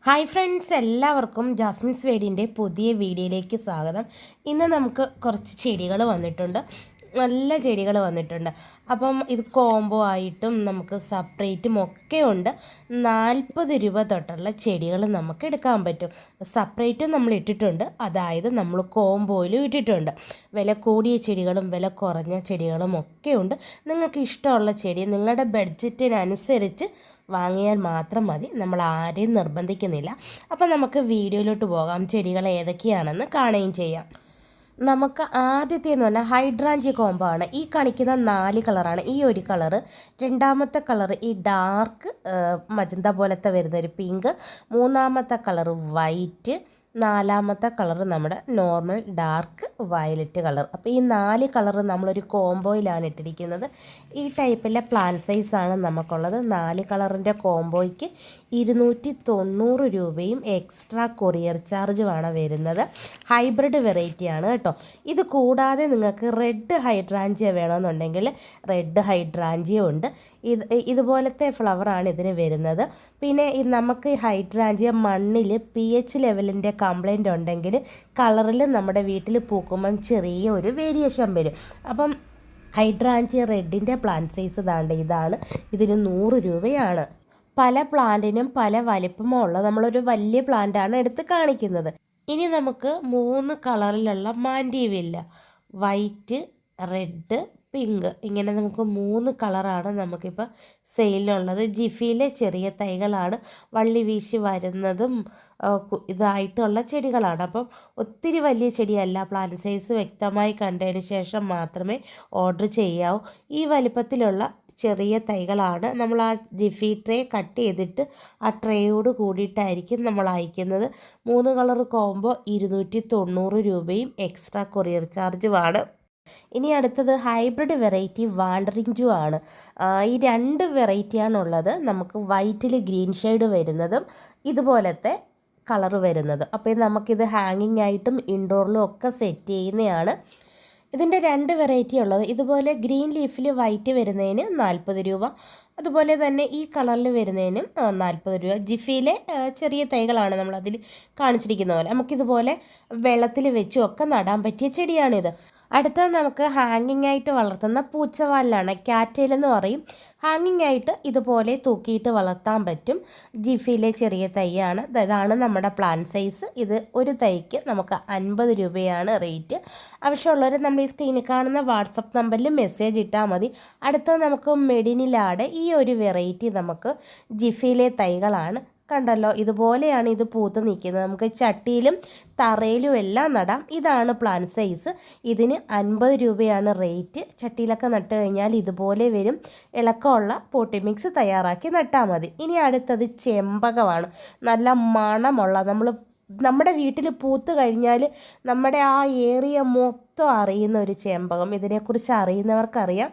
Hi friends, എല്ലാവർക്കും Jasmine's വേഡിൻ്റെ പുതിയ വീഡിയോയിലേക്ക് സ്വാഗതം. ഇന്ന് നമുക്ക് കുറച്ച് ചെടികൾ വന്നിട്ടുണ്ട്, നല്ല ചെടികൾ വന്നിട്ടുണ്ട്. അപ്പം ഇത് കോംബോ ആയിട്ടും നമുക്ക് സെപ്പറേറ്റും ഒക്കെ ഉണ്ട്. 40 രൂപ തൊട്ടുള്ള ചെടികൾ നമുക്ക് എടുക്കാൻ പറ്റും. സെപ്പറേറ്റും നമ്മൾ ഇട്ടിട്ടുണ്ട്, അതായത് നമ്മൾ കോംബോയിലും ഇട്ടിട്ടുണ്ട്. വില കൂടിയ ചെടികളും വില കുറഞ്ഞ ചെടികളും ഒക്കെ ഉണ്ട്. നിങ്ങൾക്ക് ഇഷ്ടമുള്ള ചെടി നിങ്ങളുടെ ബഡ്ജറ്റിനനുസരിച്ച് വാങ്ങിയാൽ മാത്രം മതി. നമ്മൾ ആരെയും നിർബന്ധിക്കുന്നില്ല. അപ്പം നമുക്ക് വീഡിയോയിലോട്ട് പോകാം. ചെടികൾ ഏതൊക്കെയാണെന്ന് കാണുകയും ചെയ്യാം. നമുക്ക് ആദ്യത്തേന്ന് പറഞ്ഞാൽ ഹൈഡ്രാഞ്ചി കോംബോ ആണ്. ഈ കാണിക്കുന്ന 4 കളറാണ്. ഈ ഒരു കളറ്, രണ്ടാമത്തെ കളറ് ഈ ഡാർക്ക് മജന്ത പോലത്തെ വരുന്നൊരു പിങ്ക്, മൂന്നാമത്തെ കളറ് വൈറ്റ്, നാലാമത്തെ കളറ് നമ്മുടെ നോർമൽ ഡാർക്ക് വയലറ്റ് കളർ. അപ്പോൾ ഈ 4 കളറ് നമ്മളൊരു കോംബോയിലാണ് ഇട്ടിരിക്കുന്നത്. ഈ ടൈപ്പിലെ പ്ലാന്റ് സൈസാണ് നമുക്കുള്ളത്. 4 കളറിൻ്റെ കോംബോയ്ക്ക് 290 രൂപയും എക്സ്ട്രാ കൊറിയർ ചാർജുമാണ് വരുന്നത്. ഹൈബ്രിഡ് വെറൈറ്റിയാണ് കേട്ടോ. ഇത് കൂടാതെ നിങ്ങൾക്ക് റെഡ് ഹൈഡ്രാഞ്ചിയ വേണമെന്നുണ്ടെങ്കിൽ റെഡ് ഹൈഡ്രാഞ്ചിയ ഉണ്ട്. ഇതുപോലത്തെ ഫ്ലവറാണ് ഇതിന് വരുന്നത്. പിന്നെ നമുക്ക് ഹൈഡ്രാഞ്ചിയ മണ്ണിൽ pH ലെവലിൻ്റെ കംപ്ലൈൻ്റ് ഉണ്ടെങ്കിൽ കളറിൽ നമ്മുടെ വീട്ടിൽ പൂക്കുമ്പം ചെറിയ ഒരു വേരിയേഷൻ വരും. അപ്പം ഹൈഡ്രാഞ്ചിയ റെഡിൻ്റെ പ്ലാന്റ് സൈസ് ഇതാണ്. ഇതിന് 100 രൂപയാണ്. പല പ്ലാന്റിനും പല വലിപ്പമുള്ള നമ്മളൊരു വലിയ പ്ലാന്റാണ് എടുത്ത് കാണിക്കുന്നത്. ഇനി നമുക്ക് 3 കളറിലുള്ള മാൻഡിവില്ല, വൈറ്റ്, റെഡ്, പിങ്ക്, ഇങ്ങനെ നമുക്ക് 3 കളറാണ് നമുക്കിപ്പോൾ സെയിലിനുള്ളത്. ജിഫിയിലെ ചെറിയ തൈകളാണ്, വള്ളി വീശി വരുന്നതും ഇതായിട്ടുള്ള ചെടികളാണ്. അപ്പം ഒത്തിരി വലിയ ചെടിയല്ല. പ്ലാന്റ് സൈസ് വ്യക്തമായി കണ്ടതിന് ശേഷം മാത്രമേ ഓർഡർ ചെയ്യാവൂ. ഈ വലിപ്പത്തിലുള്ള ചെറിയ തൈകളാണ് നമ്മൾ ആ ജിഫി ട്രേ കട്ട് ചെയ്തിട്ട് ആ ട്രേയോട് കൂടിയിട്ടായിരിക്കും നമ്മൾ അയക്കുന്നത്. 3 കളർ കോംബോ 290 രൂപയും എക്സ്ട്രാ കൊറിയർ ചാർജുമാണ്. ഇനി അടുത്തത് ഹൈബ്രിഡ് വെറൈറ്റി വാണ്ടറിംഗ് ജൂ ആണ്. ഈ 2 വെറൈറ്റിയാണുള്ളത്. നമുക്ക് വൈറ്റിൽ ഗ്രീൻ ഷെയ്ഡ് വരുന്നതും ഇതുപോലത്തെ കളറ് വരുന്നത്. അപ്പോൾ നമുക്കിത് ഹാങ്ങിങ് ആയിട്ടും ഇൻഡോറിലും ഒക്കെ സെറ്റ് ചെയ്യുന്നതാണ്. ഇതിൻ്റെ 2 വെറൈറ്റി ഉള്ളത്. ഇതുപോലെ ഗ്രീൻ ലീഫിൽ വൈറ്റ് വരുന്നതിന് 40 രൂപ, അതുപോലെ തന്നെ ഈ കളറിൽ വരുന്നതിനും 40 രൂപ. ജിഫിയിലെ ചെറിയ തൈകളാണ് നമ്മളതിൽ കാണിച്ചിരിക്കുന്ന പോലെ. നമുക്കിതുപോലെ വെള്ളത്തിൽ വെച്ചും ഒക്കെ നടാൻ പറ്റിയ ചെടിയാണിത്. അടുത്തത് നമുക്ക് ഹാങ്ങിങ് ആയിട്ട് വളർത്തുന്ന പൂച്ചവാലിലാണ്. ക്യാറ്റെയിൽ എന്ന് പറയും. ഹാങ്ങിങ് ആയിട്ട് ഇതുപോലെ തൂക്കിയിട്ട് വളർത്താൻ പറ്റും. ജിഫിയിലെ ചെറിയ തൈയാണ്. ഇതാണ് നമ്മുടെ പ്ലാന്റ് സൈസ്. ഇത് ഒരു തൈക്ക് നമുക്ക് 50 രൂപയാണ് റേറ്റ്. ആവശ്യമുള്ളവർ നമ്മൾ ഈ സ്ക്രീനിൽ കാണുന്ന വാട്സപ്പ് നമ്പറിൽ മെസ്സേജ് ഇട്ടാൽ മതി. അടുത്തത് നമുക്ക് മെഡിനിലാടെ ഈ ഒരു വെറൈറ്റി നമുക്ക് ജിഫിയിലെ തൈകളാണ്. കണ്ടല്ലോ, ഇതുപോലെയാണ് ഇത് പൂത്ത് നിൽക്കുന്നത്. നമുക്ക് ചട്ടിയിലും തറയിലും എല്ലാം നടാം. ഇതാണ് പ്ലാന്റ് സൈസ്. ഇതിന് 50 രൂപയാണ് റേറ്റ്. ചട്ടിയിലൊക്കെ നട്ട് കഴിഞ്ഞാൽ ഇതുപോലെ വരും. ഇളക്കമുള്ള പോട്ടി മിക്സ് തയ്യാറാക്കി നട്ടാൽ മതി. ഇനി അടുത്തത് ചെമ്പകമാണ്. നല്ല മണമുള്ള, നമ്മുടെ വീട്ടിൽ പൂത്ത് കഴിഞ്ഞാൽ നമ്മുടെ ആ ഏരിയ മൊത്തം അറിയുന്ന ഒരു ചെമ്പകം. ഇതിനെക്കുറിച്ച് അറിയുന്നവർക്കറിയാം.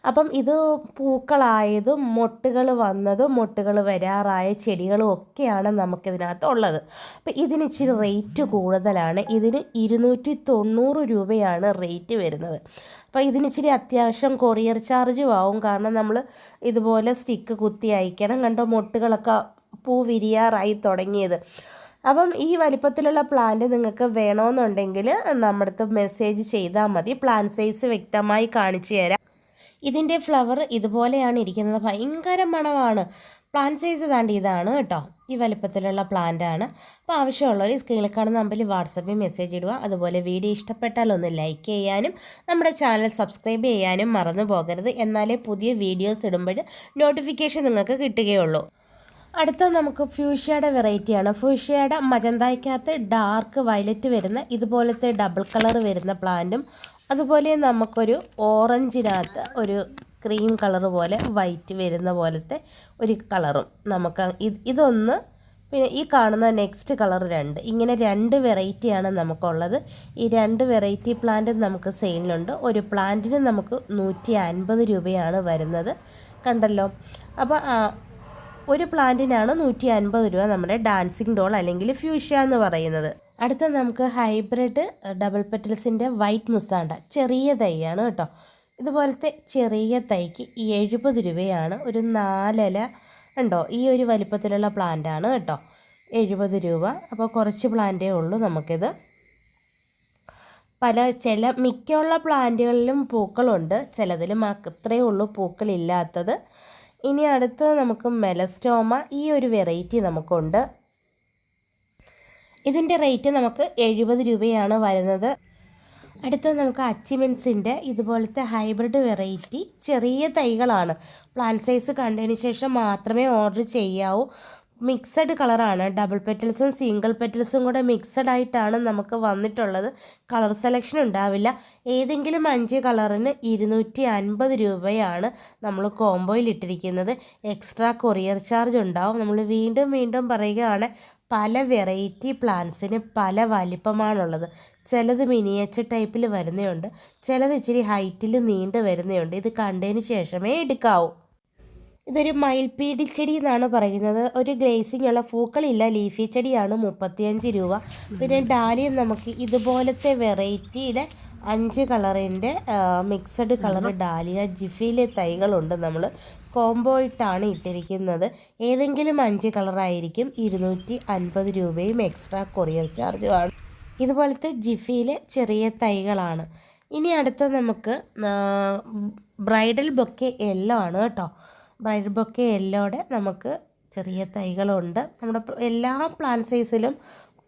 അപ്പം ഇത് പൂക്കളായതും മൊട്ടുകൾ വന്നതും മൊട്ടുകൾ വരാറായ ചെടികളും ഒക്കെയാണ് നമുക്കിതിനകത്ത് ഉള്ളത്. അപ്പം ഇതിന് ഇച്ചിരി റേറ്റ് കൂടുതലാണ്. ഇതിന് 290 രൂപയാണ് റേറ്റ് വരുന്നത്. അപ്പോൾ ഇതിന് ഇച്ചിരി അത്യാവശ്യം കൊറിയർ ചാർജും ആവും. കാരണം നമ്മൾ ഇതുപോലെ സ്റ്റിക്ക് കുത്തി അയക്കണം. കണ്ടോ, മൊട്ടുകളൊക്കെ പൂ വിരിയാറായി തുടങ്ങിയത്. അപ്പം ഈ വലിപ്പത്തിലുള്ള പ്ലാന്റ് നിങ്ങൾക്ക് വേണമെന്നുണ്ടെങ്കിൽ നമ്മുടെ അടുത്ത് മെസ്സേജ് ചെയ്താൽ മതി. പ്ലാന്റ് സൈസ് വ്യക്തമായി കാണിച്ചു തരാം. ഇതിൻ്റെ ഫ്ലവർ ഇതുപോലെയാണ് ഇരിക്കുന്നത്. ഭയങ്കര മണമാണ്. പ്ലാന്റ് സൈസ് ഇതാണ് കേട്ടോ. ഈ വലിപ്പത്തിലുള്ള പ്ലാന്റാണ്. അപ്പോൾ ആവശ്യമുള്ളവർ സ്ക്രീനിൽ കാണുന്ന നമ്പറിൽ വാട്സപ്പിൽ മെസ്സേജ് ഇടുക. അതുപോലെ വീഡിയോ ഇഷ്ടപ്പെട്ടാൽ ഒന്ന് ലൈക്ക് ചെയ്യാനും നമ്മുടെ ചാനൽ സബ്സ്ക്രൈബ് ചെയ്യാനും മറന്നു പോകരുത്. എന്നാലേ പുതിയ വീഡിയോസ് ഇടുമ്പോൾ നോട്ടിഫിക്കേഷൻ നിങ്ങൾക്ക് കിട്ടുകയുള്ളൂ. അടുത്ത നമുക്ക് ഫ്യൂഷ്യയുടെ വെറൈറ്റിയാണ്. ഫ്യൂഷ്യയുടെ മജന്തയ്ക്കകത്ത് ഡാർക്ക് വയലറ്റ് വരുന്ന ഇതുപോലത്തെ ഡബിൾ കളർ വരുന്ന പ്ലാന്റും, അതുപോലെ നമുക്കൊരു ഓറഞ്ചിനകത്ത് ഒരു ക്രീം കളർ പോലെ വൈറ്റ് വരുന്ന പോലത്തെ ഒരു കളറും നമുക്ക് ഇതൊന്ന്, പിന്നെ ഈ കാണുന്ന നെക്സ്റ്റ് കളർ 2, ഇങ്ങനെ 2 വെറൈറ്റിയാണ് നമുക്കുള്ളത്. ഈ 2 വെറൈറ്റി പ്ലാന്റ് നമുക്ക് സെയിലിനുണ്ട്. ഒരു പ്ലാന്റിന് നമുക്ക് 150 രൂപയാണ് വരുന്നത്. കണ്ടല്ലോ. അപ്പോൾ ഒരു പ്ലാന്റിനാണ് 150 രൂപ നമ്മുടെ ഡാൻസിങ് ഡോൾ അല്ലെങ്കിൽ ഫ്യൂഷ്യ എന്ന് പറയുന്നത്. അടുത്ത നമുക്ക് ഹൈബ്രിഡ് ഡബിൾ പെറ്റൽസിൻ്റെ വൈറ്റ് മുസാണ്ട ചെറിയ തൈയാണ് കേട്ടോ. ഇതുപോലത്തെ ചെറിയ തൈക്ക് 70 രൂപയാണ്. ഒരു 4 ഇല ഉണ്ടോ, ഈ ഒരു വലിപ്പത്തിലുള്ള പ്ലാന്റാണ് കേട്ടോ. 70 രൂപ. അപ്പോൾ കുറച്ച് പ്ലാന്റേ ഉള്ളൂ നമുക്കിത്. മിക്കുള്ള പ്ലാന്റുകളിലും പൂക്കളുണ്ട്, ചിലതിലും അത്രയേ ഉള്ളൂ പൂക്കളില്ലാത്തത്. ഇനി അടുത്ത് നമുക്ക് മെലസ്റ്റോമ, ഈ ഒരു വെറൈറ്റി നമുക്കുണ്ട്. ഇതിൻ്റെ റേറ്റ് നമുക്ക് 70 രൂപയാണ് വരുന്നത്. അടുത്തത് നമുക്ക് അച്ചിമെൻസിൻ്റെ ഇതുപോലത്തെ ഹൈബ്രിഡ് വെറൈറ്റി ചെറിയ തൈകളാണ്. പ്ലാന്റ് സൈസ് കണ്ടതിന് ശേഷം മാത്രമേ ഓർഡർ ചെയ്യാവൂ. മിക്സഡ് കളറാണ്, ഡബിൾ പെറ്റൽസും സിംഗിൾ പെറ്റൽസും കൂടെ മിക്സഡ് ആയിട്ടാണ് നമുക്ക് വന്നിട്ടുള്ളത്. കളർ സെലക്ഷൻ ഉണ്ടാവില്ല. ഏതെങ്കിലും 5 കളറിന് 250 രൂപയാണ് നമ്മൾ കോംബോയിൽ ഇട്ടിരിക്കുന്നത്. എക്സ്ട്രാ കൊറിയർ ചാർജ് ഉണ്ടാവും. നമ്മൾ വീണ്ടും വീണ്ടും പറയുകയാണ്, പല വെറൈറ്റി പ്ലാന്റ്സിന് പല വലിപ്പമാണുള്ളത്. ചിലത് മിനിയേച്ചർ ടൈപ്പിൽ വരുന്നതുണ്ട്, ചിലത് ഇച്ചിരി ഹൈറ്റിൽ നീണ്ട് വരുന്നതുണ്ട്. ഇത് കണ്ടതിന് ശേഷമേ എടുക്കാവൂ. ഇതൊരു മയിൽപീടി ചെടി എന്നാണ് പറയുന്നത്. ഒരു ഗ്ലേസിംഗ് ഉള്ള പൂക്കളില്ല, ലീഫി ചെടിയാണ്. 35 രൂപ. പിന്നെ ഡാലിയ നമുക്ക് ഇതുപോലത്തെ വെറൈറ്റിയിലെ 5 കളറിൻ്റെ മിക്സഡ് കളർ ഡാലിയ ജിഫിയിലെ തൈകളുണ്ട്. നമ്മൾ കോംബോ ഇട്ടാണ് ഇട്ടിരിക്കുന്നത്. ഏതെങ്കിലും 5 കളറായിരിക്കും. 250 രൂപയും എക്സ്ട്രാ കൊറിയർ ചാർജുമാണ്. ഇതുപോലത്തെ ജിഫിയിലെ ചെറിയ തൈകളാണ്. ഇനി അടുത്ത നമുക്ക് ബ്രൈഡൽ ബൊക്കെ യെല്ലോ ആണ് കേട്ടോ. ബ്രൈഡൽ ബൊക്കെ യെല്ലോടെ നമുക്ക് ചെറിയ തൈകളുണ്ട്. നമ്മുടെ എല്ലാ പ്ലാന്റ് സൈസിലും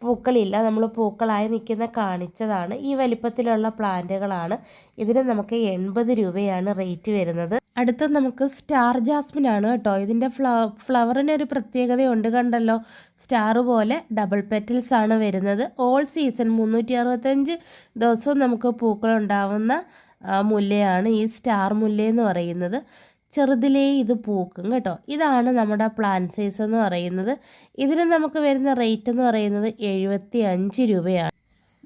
പൂക്കളില്ല, നമ്മൾ പൂക്കളായി നിൽക്കുന്ന കാണിച്ചതാണ്. ഈ വലിപ്പത്തിലുള്ള പ്ലാന്റുകളാണ്. ഇതിന് നമുക്ക് 80 രൂപയാണ് റേറ്റ് വരുന്നത്. അടുത്ത നമുക്ക് സ്റ്റാർ ജാസ്മിൻ ആണ് കേട്ടോ. ഇതിൻ്റെ ഫ്ലവറിനൊരു പ്രത്യേകതയുണ്ട്, കണ്ടല്ലോ, സ്റ്റാർ പോലെ ഡബിൾ പെറ്റൽസ് ആണ് വരുന്നത്. ഓൾ സീസൺ 365 ദിവസവും നമുക്ക് പൂക്കളുണ്ടാവുന്ന മുല്ലയാണ് ഈ സ്റ്റാർ മുല്ലയെന്ന് പറയുന്നത്. ചെറുതിലേ ഇത് പൂക്കും കേട്ടോ. ഇതാണ് നമ്മുടെ പ്ലാന്റ് സൈസ് എന്ന് പറയുന്നത്. ഇതിന് നമുക്ക് വരുന്ന റേറ്റ് എന്ന് പറയുന്നത് 75 രൂപയാണ്.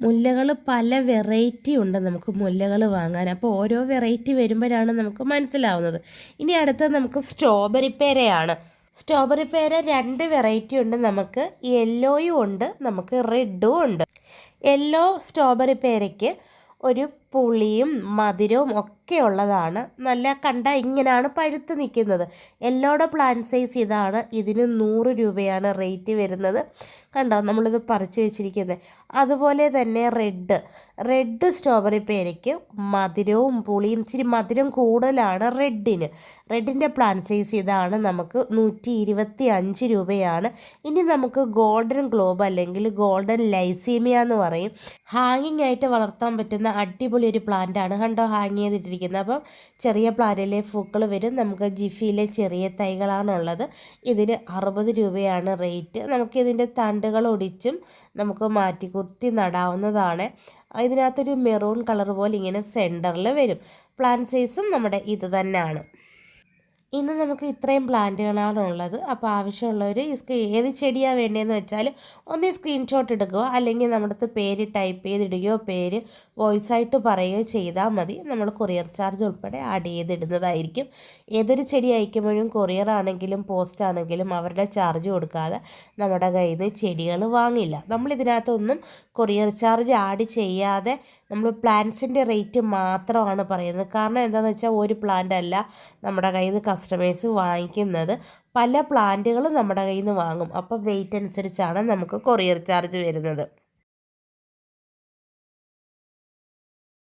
മുല്ലകൾ പല വെറൈറ്റി ഉണ്ട് നമുക്ക് മുല്ലകൾ വാങ്ങാൻ. അപ്പോൾ ഓരോ വെറൈറ്റി വരുമ്പോഴാണ് നമുക്ക് മനസ്സിലാവുന്നത്. ഇനി അടുത്തത് നമുക്ക് സ്ട്രോബെറി പേരയാണ്. സ്ട്രോബെറി പേര 2 വെറൈറ്റി ഉണ്ട്. നമുക്ക് യെല്ലോയും ഉണ്ട്, നമുക്ക് റെഡും ഉണ്ട്. യെല്ലോ സ്ട്രോബെറി പേരയ്ക്ക് ഒരു പുളിയും മധുരവും ഒക്കെ ഉള്ളതാണ്. നല്ല കണ്ട ഇങ്ങനെയാണ് പഴുത്ത് നിൽക്കുന്നത്. യെല്ലോയുടെ പ്ലാന്റ് സൈസ് ഇതാണ്. ഇതിന് 100 രൂപയാണ് റേറ്റ് വരുന്നത്. കണ്ടോ, നമ്മളിത് പറിച്ച് വെച്ചിരിക്കുന്നത്. അതുപോലെ തന്നെ റെഡ് സ്ട്രോബെറി പേരയ്ക്ക് മധുരവും പുളിയും ഇച്ചിരി മധുരം കൂടുതലാണ് റെഡിൻ്റെ പ്ലാന്റ് സൈസ് ഇതാണ്. നമുക്ക് 125 രൂപയാണ്. ഇനി നമുക്ക് ഗോൾഡൻ ഗ്ലോബ് അല്ലെങ്കിൽ ഗോൾഡൻ ലൈസീമിയ എന്ന് പറയും. ഹാങ്ങിങ് ആയിട്ട് വളർത്താൻ പറ്റുന്ന അടിപൊളി ഒരു പ്ലാന്റ് ആണ്. കണ്ടോ, ഹാങ് ചെയ്തിട്ടിരിക്കുന്നത്. അപ്പം ചെറിയ പ്ലാന്റിലെ പൂക്കൾ വരും. നമുക്ക് ജിഫിയിലെ ചെറിയ തൈകളാണുള്ളത്. ഇതിന് 60 രൂപയാണ് റേറ്റ്. നമുക്കിതിൻ്റെ തണ്ടുകൾ ഒടിച്ചും നമുക്ക് മാറ്റി കുത്തി നടാവുന്നതാണ്. ഇതിനകത്തൊരു മെറൂൺ കളർ പോലെ ഇങ്ങനെ സെൻറ്ററിൽ വരും. പ്ലാന്റ് സൈസും നമ്മുടെ ഇത് തന്നെയാണ്. ഇന്ന് നമുക്ക് ഇത്രയും പ്ലാന്റുകളാണ് ഉള്ളത്. അപ്പോൾ ആവശ്യമുള്ളവർ ഏത് ചെടിയാണ് വേണ്ടതെന്ന് വെച്ചാൽ ഒന്ന് സ്ക്രീൻഷോട്ട് എടുക്കുക, അല്ലെങ്കിൽ നമ്മുടെ അടുത്ത് പേര് ടൈപ്പ് ചെയ്തിടുകയോ പേര് വോയിസ് ആയിട്ട് പറയുകയോ ചെയ്താൽ മതി. നമ്മൾ കൊറിയർ ചാർജ് ഉൾപ്പെടെ ആഡ് ചെയ്തിടുന്നതായിരിക്കും. ഏതൊരു ചെടി അയക്കുമ്പോഴും കൊറിയർ ആണെങ്കിലും പോസ്റ്റ് ആണെങ്കിലും അവരുടെ ചാർജ് കൊടുക്കാതെ നമ്മുടെ കയ്യിൽ നിന്ന് ചെടികൾ വാങ്ങില്ല. നമ്മളിതിനകത്തൊന്നും കൊറിയർ ചാർജ് ആഡ് ചെയ്യാതെ നമ്മൾ പ്ലാന്റ്സിൻ്റെ റേറ്റ് മാത്രമാണ് പറയുന്നത്. കാരണം എന്താണെന്ന് വെച്ചാൽ ഒരു പ്ലാന്റ് അല്ല നമ്മുടെ കയ്യിൽ നിന്ന് കസ്റ്റമേഴ്സ് വാങ്ങിക്കുന്നത്, പല പ്ലാന്റുകളും നമ്മുടെ കയ്യിൽ നിന്ന് വാങ്ങും. അപ്പോൾ വെയിറ്റ് അനുസരിച്ചാണ് നമുക്ക് കൊറിയർ ചാർജ് വരുന്നത്.